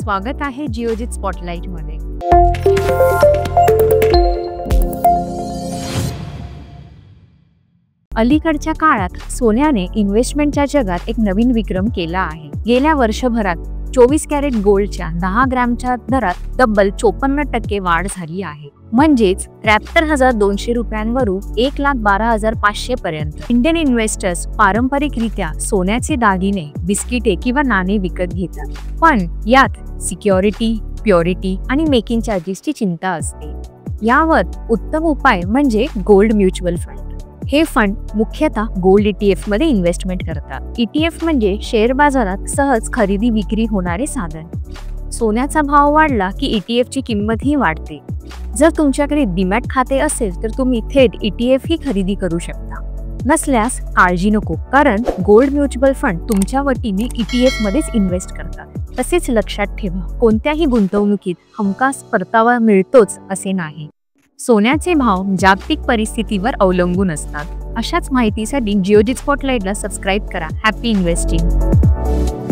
स्वागत आहे जिओजित स्पॉटलाइट मध्ये। अलीकडच्या काळात सोन्याने इन्व्हेस्टमेंटच्या जगात एक नवीन विक्रम केला आहे। गेल्या वर्षभरात 24 कॅरेट गोल्डच्या 10 ग्रॅमच्या दरात तब्बल 54% वाढ झाली आहे, म्हणजेच 73,200 रुपयांवरून 1,12,500 पर्यंत। इंडियन इन्व्हेस्टर्स पारंपरिकरित्या सोन्याचे दागिने, बिस्किटे किंवा नाणे विकत घेतात, पण यात सिक्युरिटी, प्युरिटी आणि मेकिंग चार्जेसची चिंता असते। यावर उत्तम उपाय म्हणजे गोल्ड म्युच्युअल फंड। हे फंड मुख्यतः गोल्ड ETF मध्ये इन्व्हेस्टमेंट करतात। ETF म्हणजे शेअर बाजारात सहज खरेदी विक्री होणारे साधन। सोन्याचा भाव वाढला की ETF ची किंमतही वाढते। जर तुमच्याकडे डीमॅट खाते असेल तर तुम्ही थेट ETF ही खरेदी करू शकता। नसल्यास काळजी नको, कारण गोल्ड म्युच्युअल फंड तुमच्या वतीने ETF मध्येच इन्व्हेस्ट करतात। तसेच लक्षात ठेवा, कोणत्याही गुंतवणुकीत हमखास परतावा मिळतोच असे नाही। सोन्याचे भाव जागतिक परिस्थितीवर अवलंबून असतात। अशाच माहितीसाठी जिओजित स्पॉटलाइटला सबस्क्राइब करा। Happy investing.